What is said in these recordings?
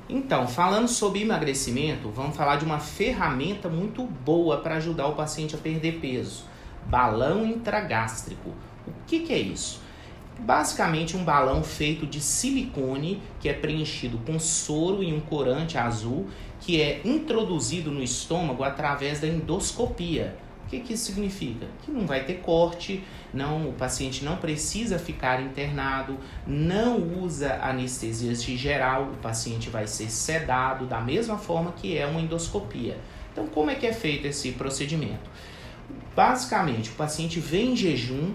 Então, falando sobre emagrecimento, vamos falar de uma ferramenta muito boa para ajudar o paciente a perder peso. Balão intragástrico. O que é isso? Basicamente um balão feito de silicone que é preenchido com soro e um corante azul que é introduzido no estômago através da endoscopia. O que isso significa? Que não vai ter corte, o paciente não precisa ficar internado, não usa anestesia geral, o paciente vai ser sedado da mesma forma que é uma endoscopia. Então, como é que é feito esse procedimento? Basicamente, o paciente vem em jejum,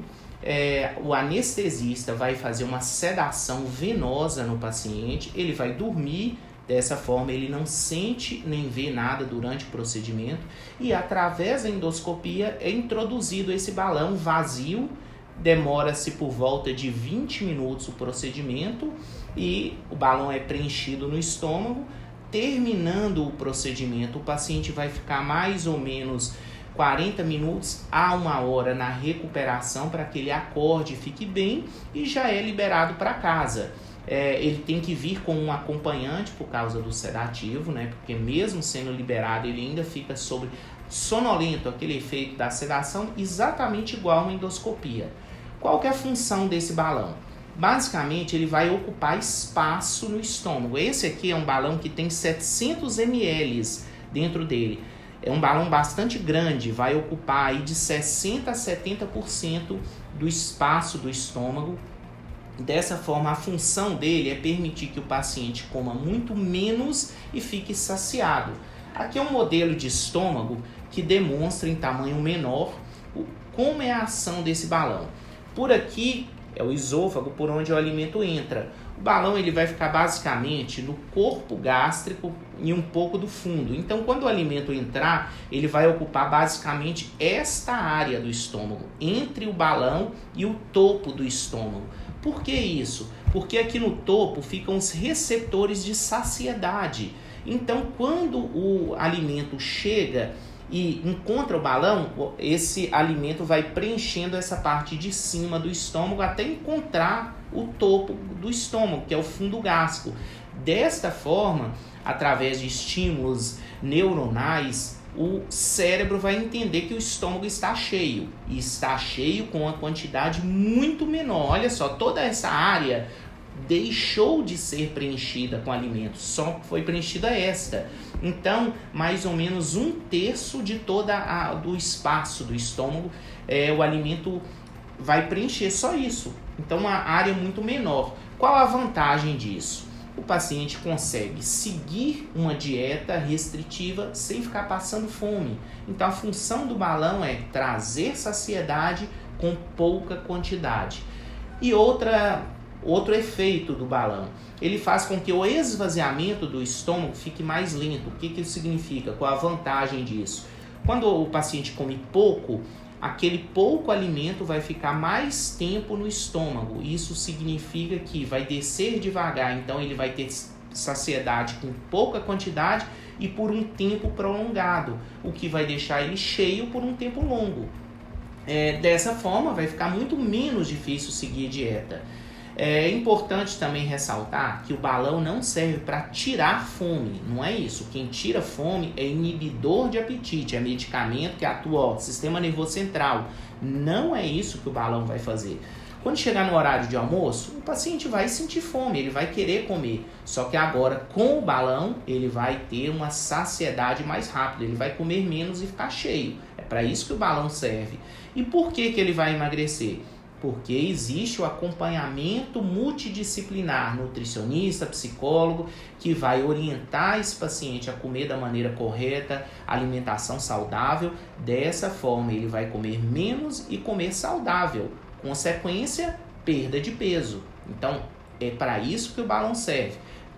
o anestesista vai fazer uma sedação venosa no paciente, ele vai dormir. Dessa forma, ele não sente nem vê nada durante o procedimento e, através da endoscopia, é introduzido esse balão vazio. Demora-se por volta de 20 minutos o procedimento e o balão é preenchido no estômago. Terminando o procedimento, o paciente vai ficar mais ou menos 40 minutos a 1 hora na recuperação para que ele acorde e fique bem e já é liberado para casa. Ele tem que vir com um acompanhante por causa do sedativo, né? Porque mesmo sendo liberado, ele ainda fica sonolento, aquele efeito da sedação, exatamente igual a uma endoscopia. Qual que é a função desse balão? Basicamente, ele vai ocupar espaço no estômago. Esse aqui é um balão que tem 700 ml dentro dele. É um balão bastante grande, vai ocupar aí de 60% a 70% do espaço do estômago. Dessa forma, a função dele é permitir que o paciente coma muito menos e fique saciado. Aqui é um modelo de estômago que demonstra em tamanho menor como é a ação desse balão. Por aqui é o esôfago, por onde o alimento entra. O balão ele vai ficar basicamente no corpo gástrico e um pouco do fundo. Então, quando o alimento entrar, ele vai ocupar basicamente esta área do estômago, entre o balão e o topo do estômago. Por que isso? Porque aqui no topo ficam os receptores de saciedade. Então, quando o alimento chega e encontra o balão, esse alimento vai preenchendo essa parte de cima do estômago até encontrar o topo do estômago, que é o fundo gástrico. Desta forma, através de estímulos neuronais, o cérebro vai entender que o estômago está cheio. E está cheio com uma quantidade muito menor. Olha só, toda essa área deixou de ser preenchida com alimentos, só foi preenchida esta. Então, mais ou menos 1/3 de do espaço do estômago, o alimento vai preencher só isso. Então, uma área muito menor. Qual a vantagem disso? O paciente consegue seguir uma dieta restritiva sem ficar passando fome. Então, a função do balão é trazer saciedade com pouca quantidade. E outro efeito do balão, ele faz com que o esvaziamento do estômago fique mais lento. O que isso significa? Qual a vantagem disso? Quando o paciente come pouco, aquele pouco alimento vai ficar mais tempo no estômago. Isso significa que vai descer devagar, então ele vai ter saciedade com pouca quantidade e por um tempo prolongado, o que vai deixar ele cheio por um tempo longo. Dessa forma, vai ficar muito menos difícil seguir a dieta. É importante também ressaltar que o balão não serve para tirar fome, não é isso. Quem tira fome é inibidor de apetite, é medicamento que atua no sistema nervoso central. Não é isso que o balão vai fazer. Quando chegar no horário de almoço, o paciente vai sentir fome, ele vai querer comer. Só que agora, com o balão, ele vai ter uma saciedade mais rápida, ele vai comer menos e ficar cheio. É para isso que o balão serve. E por que ele vai emagrecer? Porque existe o acompanhamento multidisciplinar, nutricionista, psicólogo, que vai orientar esse paciente a comer da maneira correta, alimentação saudável. Dessa forma, ele vai comer menos e comer saudável. Consequência, perda de peso. Então, é para isso que o balão serve.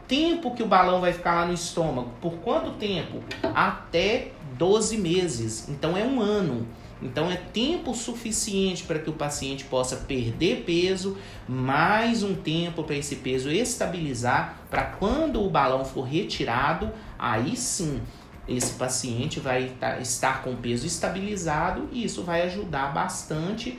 Tempo que o balão vai ficar lá no estômago. Por quanto tempo? Até 12 meses. Então, é 1 ano. Então, é tempo suficiente para que o paciente possa perder peso, mais um tempo para esse peso estabilizar, para quando o balão for retirado, aí sim, esse paciente vai estar com o peso estabilizado e isso vai ajudar bastante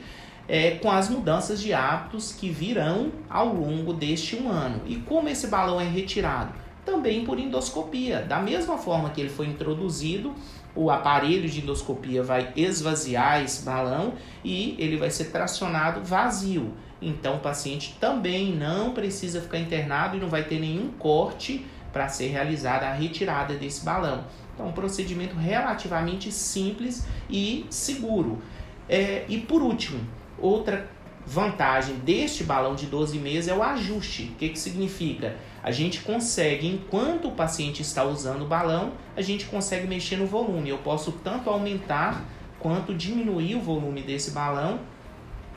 com as mudanças de hábitos que virão ao longo deste 1 ano. E como esse balão é retirado? também por endoscopia. Da mesma forma que ele foi introduzido, o aparelho de endoscopia vai esvaziar esse balão e ele vai ser tracionado vazio. Então o paciente também não precisa ficar internado e não vai ter nenhum corte para ser realizada a retirada desse balão. Então um procedimento relativamente simples e seguro. E por último, outra vantagem deste balão de 12 meses é o ajuste. O que significa? A gente consegue, enquanto o paciente está usando o balão, a gente consegue mexer no volume. Eu posso tanto aumentar quanto diminuir o volume desse balão,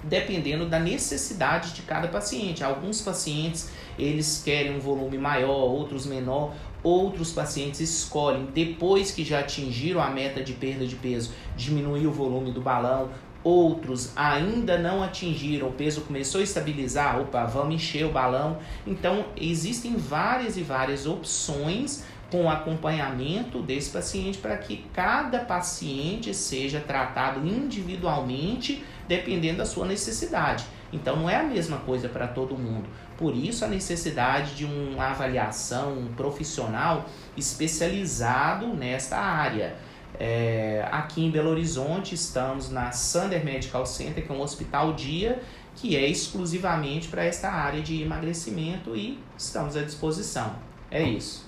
dependendo da necessidade de cada paciente. Alguns pacientes, eles querem um volume maior, outros menor. Outros pacientes escolhem, depois que já atingiram a meta de perda de peso, diminuir o volume do balão. Outros ainda não atingiram, o peso começou a estabilizar, vamos encher o balão. Então, existem várias e várias opções com acompanhamento desse paciente para que cada paciente seja tratado individualmente, dependendo da sua necessidade. Então, não é a mesma coisa para todo mundo. Por isso, a necessidade de uma avaliação, um profissional especializado nesta área. Aqui em Belo Horizonte estamos na Sander Medical Center, que é um hospital dia que é exclusivamente para esta área de emagrecimento, e estamos à disposição. É isso.